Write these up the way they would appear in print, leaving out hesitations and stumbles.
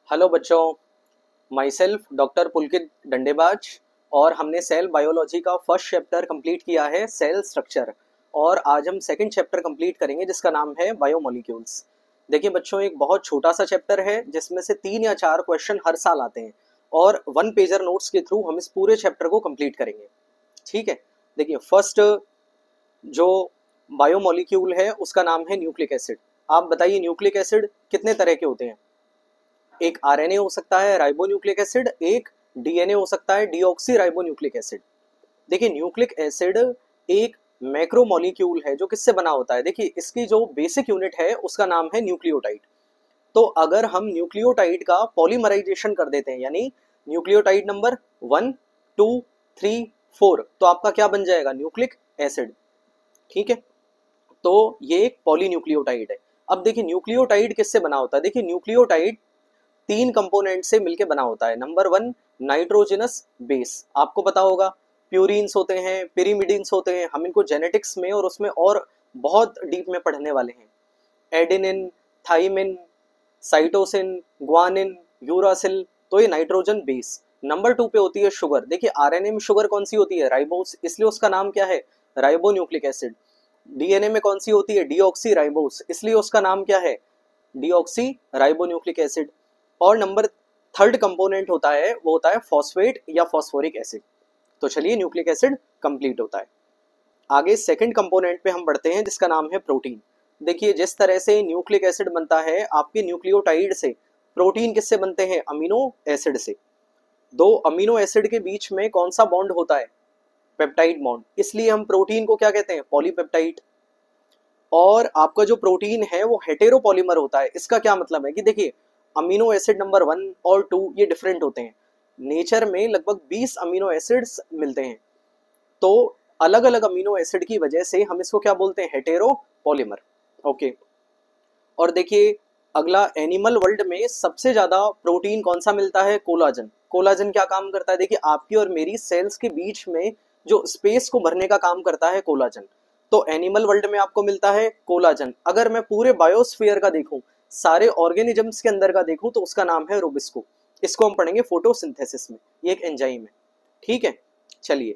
Hello बच्चों, my self doctor पुलकित डंडेबाज। और हमने सेल बायोलॉजी का फर्स्ट चैप्टर कंप्लीट किया है, सेल स्ट्रक्चर। और आज हम सेकंड चैप्टर कंप्लीट करेंगे जिसका नाम है बायोमोलिक्यूल्स। देखिए बच्चों, एक बहुत छोटा सा चैप्टर है जिसमें से 3 या 4 क्वेश्चन हर साल आते हैं और 1 पेजर नोट्स के थ्रू हम इस पूरे चैप्टर को कंप्लीट करेंगे। ठीक है, देखिए फर्स्ट जो बायोमोलिक्यूल है उसका नाम है न्यूक्लिक एसिड। आप बताइए न्यूक्लिक एसिड कितने तरह के होते हैं? एक आरएनए हो सकता है राइबोन्यूक्लिक एसिड, एक डीएनए हो सकता है डीऑक्सी राइबोन्यूक्लिक एसिड। देखिए न्यूक्लिक एसिड एक मैक्रोमोलिक्यूल है जो किससे बना होता है। देखिए इसकी जो बेसिक यूनिट है उसका नाम है न्यूक्लियोटाइड। तो अगर हम न्यूक्लियोटाइड का पॉलीमराइजेशन कर देते हैं, यानी न्यूक्लियोटाइड नंबर 1, 2, 3, 4, तो आपका क्या बन जाएगा? Nucleic acid. ठीक है, तो ये एक पॉलीन्यूक्लियोटाइड है। अब देखिए न्यूक्लियोटाइड किससे बना होता है। देखिए न्यूक्लियोटाइड 3 कंपोनेंट से मिलकर बना होता है। Number 1, nitrogenous base. आपको पता होगा प्यूरिन्स होते हैं, पिरीमिडिन्स होते हैं। हम इनको जेनेटिक्स में और उसमें और बहुत डीप में पढ़ने वाले हैं। Adenine, thymine, cytosine, guanine, uracil. तो ये नाइट्रोजन बेस। नंबर 2 पे होती है शुगर। देखिए आरएनए में शुगर कौन सी होती है? राइबोस, इसलिए उसका नाम क्या है? Ribonucleic acid. डीएनए में कौन सी होती है? डीऑक्सी राइबोस, इसलिए उसका नाम क्या है? Deoxy ribonucleic acid. और नंबर थर्ड कंपोनेंट होता है वो होता है फॉस्फेट या फॉस्फोरिक एसिड। तो चलिए न्यूक्लिक एसिड कंप्लीट होता है। आगे सेकंड कंपोनेंट पे हम बढ़ते हैं जिसका नाम है प्रोटीन। देखिए जिस तरह से न्यूक्लिक एसिड बनता है आपके न्यूक्लियोटाइड से, प्रोटीन किससे बनते हैं? अमीनो एसिड से। दो अमीनो एसिड के बीच में कौन सा बॉन्ड होता है? पेप्टाइड बॉन्ड, इसलिए हम प्रोटीन को क्या कहते हैं? पॉलीपेप्टाइड। और आपका जो प्रोटीन है वो हेटेरोपॉलीमर होता है। इसका क्या मतलब है कि देखिए अमीनो एसिड नंबर 1 और 2 ये डिफरेंट होते हैं। नेचर में लगभग 20 अमीनो एसिड्स मिलते हैं। तो अलग अलग अमीनो एसिड की वजह से हम इसको क्या बोलते हैं? हेटेरोपॉलीमर। ओके, और देखिए अगला, एनिमल वर्ल्ड में सबसे ज्यादा प्रोटीन कौन सा मिलता है? कोलाजन। कोलाजन क्या काम करता है? देखिए आपकी और मेरी सेल्स के बीच में जो स्पेस को भरने का काम करता है कोलाजन। तो एनिमल वर्ल्ड में आपको मिलता है कोलाजन। अगर मैं पूरे बायोस्फीयर का देखूं, सारे ऑर्गेनिजम्स के अंदर का देखूं, तो उसका नाम है रूबिस्को। इसको हम पढ़ेंगे फोटोसिंथेसिस में, ये एक एंजाइम है। ठीक है, चलिए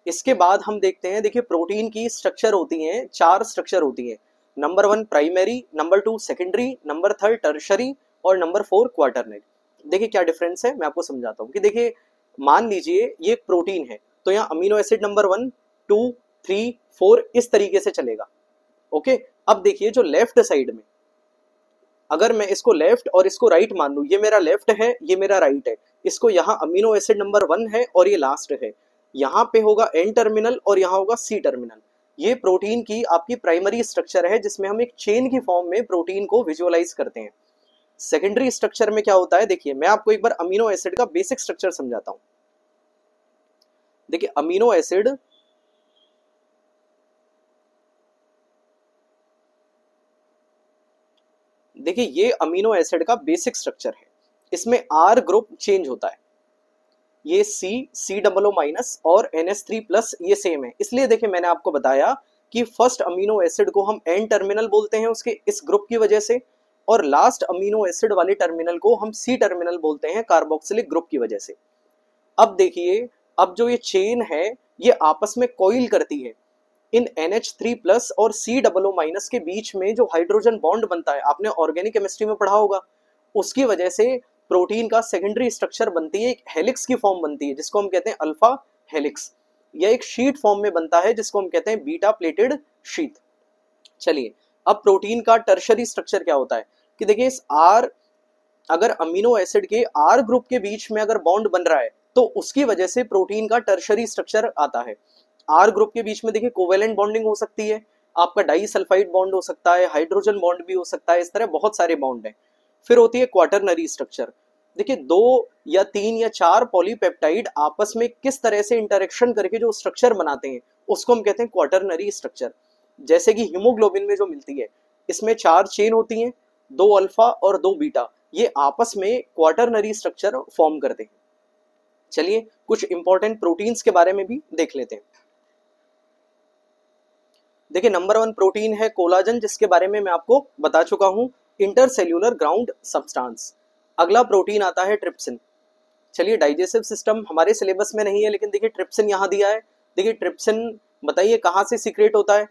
इसके बाद हम देखते हैं। देखिए प्रोटीन की स्ट्रक्चर होती है, 4 स्ट्रक्चर होती है। Number 1 primary, number 2 secondary, number 3 tertiary और नंबर 4 क्वार्टरनरी। देखिए क्या डिफरेंस है मैं आपको समझाता हूँ। कि देखिए मान लीजिए ये एक प्रोटीन है, तो यहाँ अमीनो एसिड नंबर 1, 2, 3, 4 इस तरीके से चलेगा। ओके, अब देखिए जो लेफ्ट साइड में, अगर मैं इसको लेफ्ट और इसको राइट मान लूं, ये मेरा लेफ्ट है ये मेरा राइट है, इसको यहाँ अमीनो एसिड नंबर 1 है और ये लास्ट है, यहाँ पे होगा एन टर्मिनल और यहाँ होगा सी टर्मिनल। ये प्रोटीन की आपकी प्राइमरी स्ट्रक्चर है जिसमें हम एक चेन की फॉर्म में प्रोटीन को विजुअलाइज करते हैं। सेकेंडरी स्ट्रक्चर में क्या होता है? देखिए मैं आपको एक बार अमीनो एसिड का बेसिक स्ट्रक्चर समझाता हूं। देखिए अमीनो एसिड देखिए ये अमीनो एसिड का बेसिक स्ट्रक्चर है। इसमें आर ग्रुप चेंज होता है। ये सी डबल ओ माइनस और NH3+ ये सेम है। इसलिए देखिए मैंने आपको बताया कि फर्स्ट अमीनो एसिड को हम एन टर्मिनल बोलते हैं उसके इस ग्रुप की वजह से, और लास्ट अमीनो एसिड वाले टर्मिनल को हम सी टर्मिनल बोलते हैं कार्बोक्सिलिक ग्रुप की वजह से। अब देखिए, अब जो ये चेन है ये आपस में कॉइल करती है। इन NH3+ और C+O- के बीच में जो हाइड्रोजन बॉन्ड बनता है, आपने ऑर्गेनिक केमिस्ट्री में पढ़ा होगा, उसकी वजह से प्रोटीन का सेकेंडरी स्ट्रक्चर बनती है, एक हेलिक्स की फॉर्म बनती है जिसको हम कहते हैं अल्फा हेलिक्स, या एक शीट फॉर्म में बनता है जिसको हम कहते हैं बीटा प्लेटेड शीट। चलिए अब प्रोटीन का टर्शरी स्ट्रक्चर क्या होता है? कि देखिए इस आर, अगर अमीनो एसिड के आर ग्रुप के बीच में अगर बॉन्ड बन रहा है तो उसकी वजह से प्रोटीन का टर्शरी स्ट्रक्चर आता है। आर ग्रुप के बीच में देखिए कोवेलेंट बॉन्डिंग हो सकती है, आपका डाई सल्फाइड बॉन्ड हो सकता है, हाइड्रोजन बॉन्ड भी हो सकता है, इस तरह बहुत सारे बॉन्ड हैं। फिर होती है क्वाटरनरी स्ट्रक्चर। देखिए 2 या 3 या 4 पॉलीपेप्टाइड आपस में किस तरह से इंटरेक्शन करके जो स्ट्रक्चर बनाते हैं उसको हम कहते हैं क्वाटरनरी स्ट्रक्चर। जैसे कि हीमोग्लोबिन में जो मिलती है, इसमें 4 चेन होती हैं, 2 अल्फा और 2 बीटा, ये आपस में क्वाटरनरी स्ट्रक्चर फॉर्म करते हैं। चलिए कुछ इंपॉर्टेंट प्रोटीन्स के बारे में भी देख लेते हैं। देखिए नंबर 1 प्रोटीन है कोलाजन, जिसके बारे में मैं आपको बता चुका हूं। Intercellular ground substance. अगला प्रोटीन आता है ट्रिप्सिन। चलिए डाइजेस्टिव सिस्टम हमारे सिलेबस में नहीं है, लेकिन देखिए ट्रिप्सिन यहाँ दिया है। देखिए ट्रिप्सिन बताइए कहाँ से सीक्रेट होता है?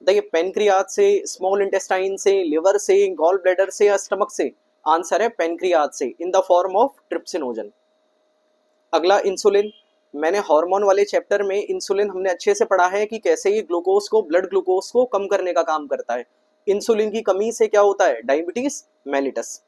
देखिए पेनक्रियाज से, स्मॉल इंटेस्टाइन से, लिवर से, गॉल ब्लैडर से या स्टमक से? आंसर है पेनक्रियाज से, in the form of trypsinogen. अगला इंसुलिन। मैंने हार्मोन वाले चैप्टर में इंसुलिन हमने अच्छे से पढ़ा है कि कैसे ये ग्लूकोज को, ब्लड ग्लूकोज को कम करने का काम करता है। इंसुलिन की कमी से क्या होता है? Diabetes mellitus.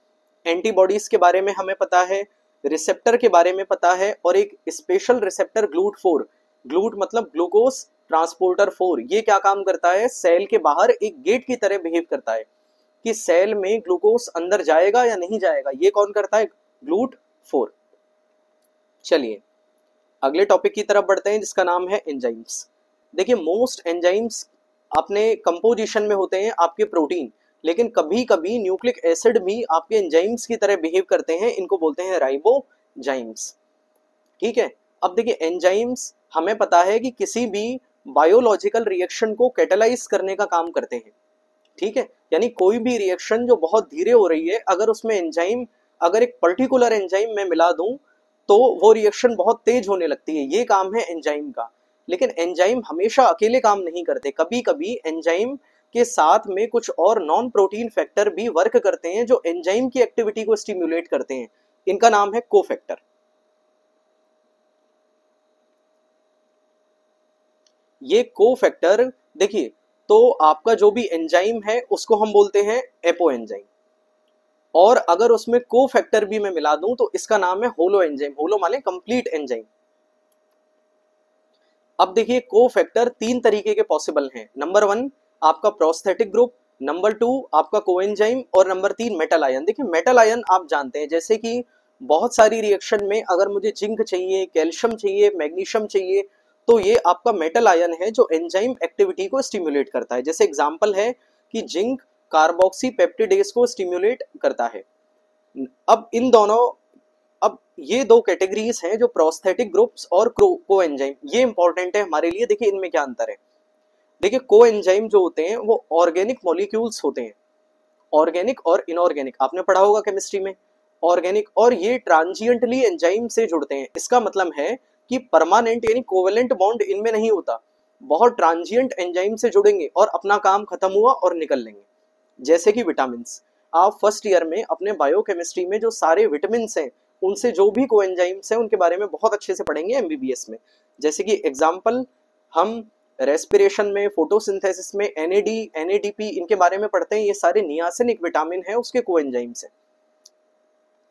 एंटीबॉडीज के बारे में हमें पता है, रिसेप्टर के बारे में पता है, और एक स्पेशल रिसेप्टर GLUT4, ग्लूट मतलब ग्लूकोज ट्रांसपोर्टर 4, ये क्या काम करता है? सेल के बाहर एक गेट की तरह बिहेव करता है कि सेल में ग्लूकोज अंदर जाएगा या नहीं जाएगा, ये कौन करता है? GLUT4। चलिए अगले टॉपिक की तरफ बढ़ते हैं जिसका नाम है एंजाइम्स। देखिए मोस्ट एंजाइम्स अपने कंपोजिशन में होते हैं आपके प्रोटीन, लेकिन कभी कभी न्यूक्लिक एसिड भी आपके एंजाइम्स की तरह बिहेव करते हैं, इनको बोलते हैं राइबोजाइम्स। ठीक है, अब देखिए एंजाइम्स हमें पता है कि किसी भी बायोलॉजिकल रिएक्शन को कैटेलाइज करने का काम करते हैं। ठीक है, यानी कोई भी रिएक्शन जो बहुत धीरे हो रही है, अगर उसमें एंजाइम, अगर एक पर्टिकुलर एंजाइम मैं मिला दूं तो वो रिएक्शन बहुत तेज होने लगती है, ये काम है एंजाइम का। लेकिन एंजाइम हमेशा अकेले काम नहीं करते, कभी कभी एंजाइम के साथ में कुछ और नॉन प्रोटीन फैक्टर भी वर्क करते हैं जो एंजाइम की एक्टिविटी को स्टिम्युलेट करते हैं, इनका नाम है कोफैक्टर। ये कोफैक्टर देखिए, तो आपका जो भी एंजाइम है उसको हम बोलते हैं एपो एंजाइम, और अगर उसमें कोफैक्टर भी मैं मिला दूं तो इसका नाम है होलो एंजाइम। होलो माने कंप्लीट एंजाइम। अब देखिए कोफैक्टर तीन तरीके के पॉसिबल हैं। नंबर 1 आपका प्रोस्थेटिक ग्रुप, नंबर 2 आपका कोएंजाइम, और नंबर 3 मेटल आयन। देखिए मेटल आयन आप जानते हैं, जैसे कि बहुत सारी रिएक्शन में अगर मुझे जिंक चाहिए, कैल्शियम चाहिए, मैग्नीशियम चाहिए, तो ये आपका मेटल आयन है जो एंजाइम एक्टिविटी को स्टिम्युलेट करता है। जैसे एग्जांपल है कि जिंक कार्बोक्सी पेप्टिडेज को स्टिम्युलेट करता है। अब इन दोनों, अब ये दो कैटेगरीज हैं जो प्रोस्थेटिक ग्रुप्स और कोएंजाइम, ये इंपॉर्टेंट है हमारे लिए। देखिए इनमें क्या अंतर है? देखिए कोएंजाइम जो होते हैं वो ऑर्गेनिक मॉलिक्यूल्स होते हैं, ऑर्गेनिक और इनऑर्गेनिक, आपने पढ़ा होगा केमिस्ट्री में। ऑर्गेनिक, और ये ट्रांजिएंटली एंजाइम से जुड़ते हैं। इसका मतलब है कि परमानेंट यानी कोवेलेंट बॉन्ड इनमें नहीं होता, बहुत ट्रांजिएंट एंजाइम से जुड़ेंगे और अपना काम खत्म हुआ और निकल लेंगे। जैसे कि विटामिन, आप फर्स्ट ईयर में अपने बायोकेमिस्ट्री में जो सारे विटामिन हैं उनसे जो भी कोएंजाइम्स हैं उनके बारे में बहुत अच्छे से पढ़ेंगे एमबीबीएस में। जैसे कि एग्जांपल हम रेस्पिरेशन में, फोटोसिंथेसिस में एनएडी, एनएडीपी, इनके बारे में पढ़ते हैं। ये सारे नियासिन विटामिन है उसके कोएंजाइम्स हैं।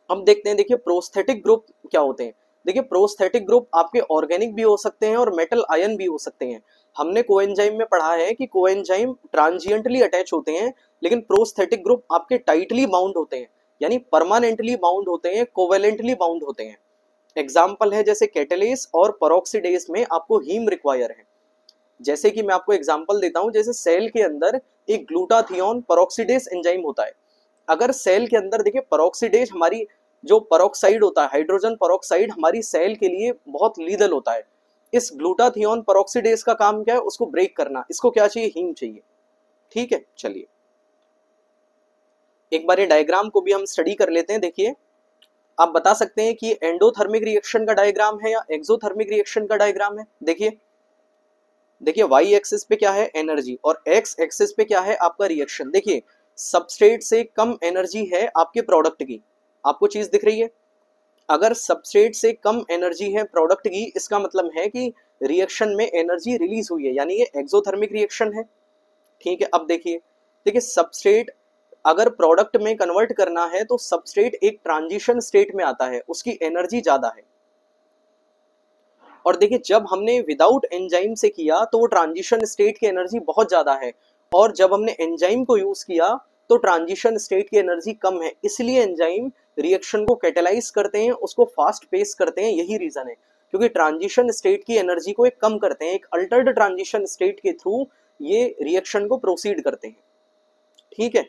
हम देखते हैं, देखिए प्रोस्थेटिक ग्रुप क्या होते हैं। देखिए प्रोस्थेटिक ग्रुप आपके ऑर्गेनिक भी हो सकते हैं और मेटल आयन भी हो सकते हैं। हमने कोएंजाइम में पढ़ा है कि कोएंजाइम ट्रांजिएंटली अटैच होते हैं, लेकिन प्रोस्थेटिक ग्रुप आपके टाइटली बाउंड होते हैं, यानी परमानेंटली बाउंड होते हैं, कोवेलेंटली बाउंड होते हैं। एग्जाम्पल है जैसे कैटेलेस और पेरोक्सीडेज में आपको हीम रिक्वायर है। जैसे कि मैं आपको एग्जांपल देता हूं, जैसे सेल के अंदर एक ग्लूटाथियोन पेरोक्सीडेज एंजाइम होता है। अगर सेल के अंदर देखिए पेरोक्सीडेज, हमारी जो पेरोक्साइड होता है, हाइड्रोजन पेरोक्साइड, हमारी सेल के लिए बहुत लीदल होता है। इस ग्लूटाथियोन पेरोक्सीडेज का काम क्या है? उसको ब्रेक करना। इसको क्या चाहिए? हीम चाहिए। ठीक है, चलिए एक बार ये डायग्राम को भी हम स्टडी कर लेते हैं। देखिए आप बता सकते हैं कि एंडोथर्मिक रिएक्शन का डायग्राम है या एक्सोथर्मिक रिएक्शन का डायग्राम है। देखिए देखिए वाई एक्सिस पे क्या है? एनर्जी, और एक्स एक्सिस पे क्या है? आपका रिएक्शन। देखिए सबस्ट्रेट से कम एनर्जी है आपके प्रोडक्ट की, आपको चीज दिख रही है? अगर सबस्ट्रेट से कम एनर्जी है प्रोडक्ट की, इसका मतलब है कि रिएक्शन में एनर्जी रिलीज हुई है, यानी ये एक्सोथर्मिक रिएक्शन है। ठीक है, अब देखिए देखिए सबस्ट्रेट अगर प्रोडक्ट में कन्वर्ट करना है तो सबस्ट्रेट एक ट्रांजिशन स्टेट में आता है, उसकी एनर्जी ज्यादा है। और देखिए जब हमने विदाउट एंजाइम से किया तो वो ट्रांजिशन स्टेट की एनर्जी बहुत ज्यादा है, और जब हमने एंजाइम को यूज किया तो ट्रांजिशन स्टेट की एनर्जी कम है। इसलिए एंजाइम रिएक्शन को कैटेलाइज करते हैं, उसको फास्ट पेस करते हैं, यही रीजन है, क्योंकि ट्रांजिशन स्टेट की एनर्जी को एक कम करते हैं, एक अल्टर्ड ट्रांजिशन स्टेट के थ्रू ये रिएक्शन को प्रोसीड करते हैं। ठीक है,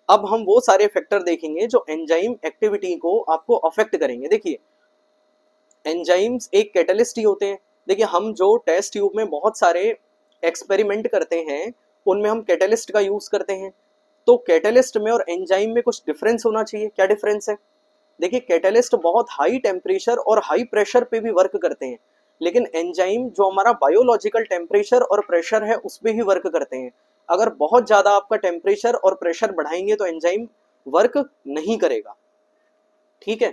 अब हम वो सारे फैक्टर देखेंगे जो एंजाइम एक्टिविटी को आपको अफेक्ट करेंगे। देखिए एंजाइम्स एक कैटलिस्ट ही होते हैं। देखिए हम जो टेस्ट ट्यूब में बहुत सारे एक्सपेरिमेंट करते हैं उनमें हम कैटलिस्ट का यूज करते हैं। तो कैटलिस्ट में और एंजाइम में कुछ डिफरेंस होना चाहिए। क्या डिफरेंस है? देखिए कैटलिस्ट बहुत हाई टेम्परेचर और हाई प्रेशर पे भी वर्क करते हैं, लेकिन एंजाइम जो हमारा बायोलॉजिकल टेम्परेचर और प्रेशर है उस पे ही वर्क करते हैं। अगर बहुत ज्यादा आपका टेम्परेचर और प्रेशर बढ़ाएंगे तो एंजाइम वर्क नहीं करेगा। ठीक है,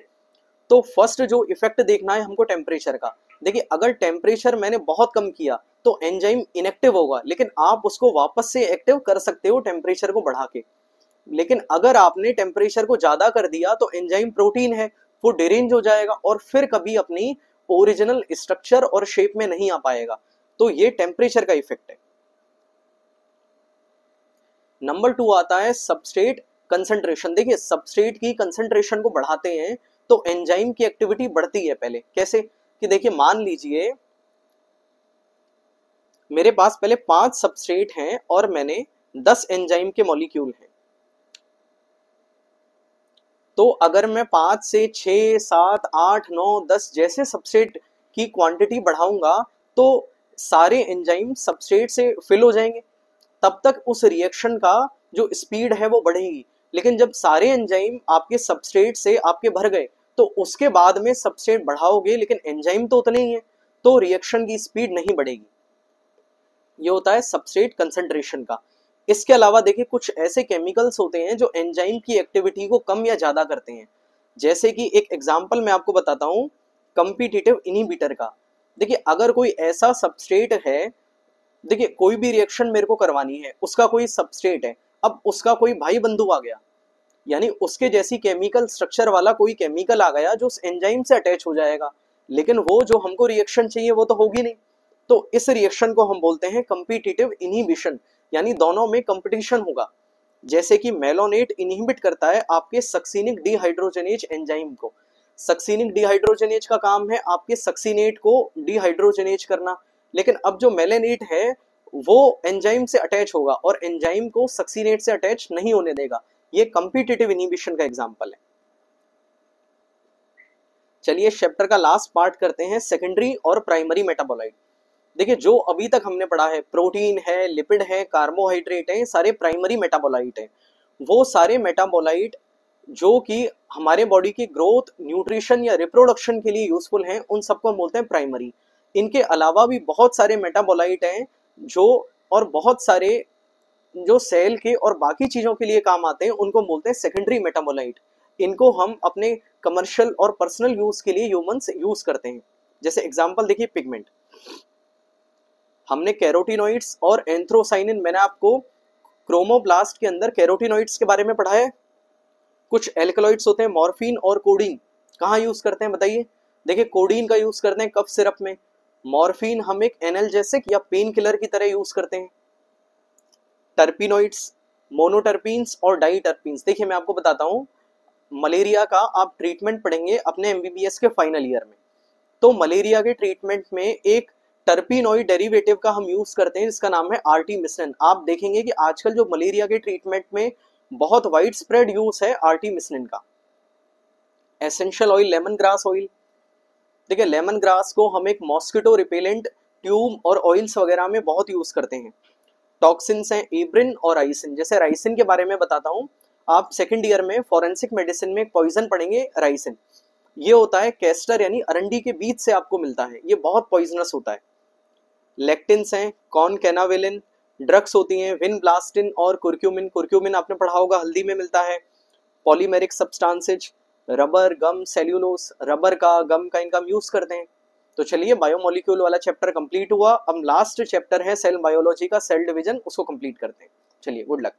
तो फर्स्ट जो इफेक्ट देखना है हमको टेम्परेचर का। देखिए अगर टेम्परेचर मैंने बहुत कम किया तो एंजाइम इनएक्टिव होगा, लेकिन आप उसको वापस से एक्टिव कर सकते हो टेम्परेचर को बढ़ा के। लेकिन अगर आपने टेम्परेचर को ज्यादा कर दिया तो एंजाइम प्रोटीन है, वो डिरेंज हो जाएगा और फिर कभी अपनी ओरिजिनल स्ट्रक्चर और शेप में नहीं आ पाएगा। तो ये टेम्परेचर का इफेक्ट है। नंबर 2 आता है सबस्ट्रेट कंसंट्रेशन। देखिए सबस्ट्रेट की कंसंट्रेशन को बढ़ाते हैं तो एंजाइम की एक्टिविटी बढ़ती है। पहले कैसे कि देखिए मान लीजिए मेरे पास पहले 5 सबस्ट्रेट हैं और मैंने 10 एंजाइम के मॉलिक्यूल हैं। तो अगर मैं 5 से 6, 7, 8, 9, 10 जैसे सबस्ट्रेट की क्वांटिटी बढ़ाऊंगा तो सारे एंजाइम सबस्ट्रेट से फिल हो जाएंगे, तब तक उस रिएक्शन का जो स्पीड है वो बढ़ेगी। लेकिन जब सारे एंजाइम आपके सबस्ट्रेट से आपके भर गए तो उसके बाद में सबस्ट्रेट बढ़ाओगे लेकिन एंजाइम तो उतने ही है, तो रिएक्शन की स्पीड नहीं बढ़ेगी। ये होता है सबस्ट्रेट कंसंट्रेशन का। इसके अलावा देखिए कुछ ऐसे केमिकल्स होते हैं जो एंजाइम की एक्टिविटी को कम या ज्यादा करते हैं। जैसे कि एक एग्जांपल मैं आपको बताता हूं कॉम्पिटिटिव इनहिबिटर का। देखिए अगर कोई ऐसा सबस्ट्रेट है, देखिए कोई भी रिएक्शन मेरे को करवानी है, उसका कोई सबस्ट्रेट है, अब उसका कोई भाई बंधु आ गया, यानी उसके जैसी केमिकल स्ट्रक्चर वाला कोई केमिकल आ गया जो उस एंजाइम से अटैच हो जाएगा, लेकिन वो जो हमको रिएक्शन चाहिए वो तो होगी नहीं। तो इस रिएक्शन को हम बोलते हैं कॉम्पिटिटिव इनहिबिशन, यानी दोनों में कंपटीशन होगा। जैसे कि मेलोनेट इनहिबिट करता है आपके सक्सिनिक डिहाइड्रोजनेज एंजाइम को। सक्सिनिक डिहाइड्रोजनेज का काम है आपके सक्सिनेट को डिहाइड्रोजनेज करना, लेकिन अब जो मेलेनेट है वो एंजाइम से अटैच होगा और एंजाइम को सक्सिनेट से अटैच नहीं होने देगा। ये कॉम्पिटिटिव इनहिबिशन का एग्जांपल है। चलिए चैप्टर का लास्ट पार्ट करते हैं, सेकेंडरी और प्राइमरी मेटाबोलाइट। देखिए जो अभी तक हमने पढ़ा है, प्रोटीन है, लिपिड है, कार्बोहाइड्रेट है, सारे प्राइमरी मेटाबोलाइट हैं। वो सारे मेटाबोलाइट जो कि हमारे बॉडी की ग्रोथ, न्यूट्रिशन या रिप्रोडक्शन के लिए यूजफुल हैं, उन सबको हम बोलते हैं प्राइमरी। इनके अलावा भी बहुत सारे मेटाबोलाइट हैं जो, और बहुत सारे जो सेल के और बाकी चीजों के लिए काम आते हैं, उनको बोलते हैं सेकेंडरी मेटाबोलाइट। इनको हम अपने कमर्शियल और पर्सनल यूज के लिए ह्यूमंस यूज करते हैं। जैसे एग्जांपल देखिए पिगमेंट, हमने कैरोटिनॉइड्स और एंथ्रोसाइनिन, मैंने आपको क्रोमोप्लास्ट के अंदर कैरोटिनॉइड्स के बारे में पढ़ा है। कुछ एल्कलॉइड्स होते हैं मॉर्फिन और कोडीन, कहाँ यूज करते हैं बताइए? देखिए कोडीन का यूज करते हैं कफ सिरप में, मॉर्फिन हम एक एनाल्जेसिक या पेन किलर की तरह यूज करते हैं। टर्पिनॉइड्स, मोनोटर्पीन्स और डाइटर्पीन्स, देखिए मैं आपको बताता हूँ, मलेरिया का आप ट्रीटमेंट पढ़ेंगे अपने एमबीबीएस के फाइनल ईयर में, तो मलेरिया के ट्रीटमेंट में एक टर्पिनॉइड डेरिवेटिव का हम यूज करते हैं जिसका नाम है आर्टीमिसिनिन। आप देखेंगे कि आजकल जो मलेरिया के ट्रीटमेंट में बहुत वाइड स्प्रेड यूज है आर्टीमिसिनिन का। Essential oil lemon grass oil, देखिए लेमन ग्रास को हम एक मॉस्किटो रिपेलेंट ट्यूब और ऑयल्स वगैरह में बहुत यूज करते हैं। टॉक्सिन्स हैं एब्रिन और राइसिन। जैसे राइसिन के बारे में बताता हूँ, आप सेकेंड ईयर में फॉरेंसिक मेडिसिन में पॉइजन पढ़ेंगे राइसिन। ये होता है कैस्टर यानी अरंडी के बीज से आपको मिलता है, ये बहुत पॉइजनस होता है। लेक्टिन्स हैं कॉनकेनावेलिन, ड्रग्स होती हैं विनब्लास्टिन और कुर्क्यूमिन, कुर्क्यूमिन आपने पढ़ा होगा हल्दी में मिलता है। पॉलीमेरिक सब्सटेंसेज, रबर, गम, सेल्यूलोस, रबर का, गम का, इनका हम यूज करते हैं। तो चलिए बायोमोलिक्यूल वाला चैप्टर कंप्लीट हुआ। अब लास्ट चैप्टर है सेल बायोलॉजी का, सेल डिवीजन, उसको कंप्लीट करते हैं। चलिए गुड लक।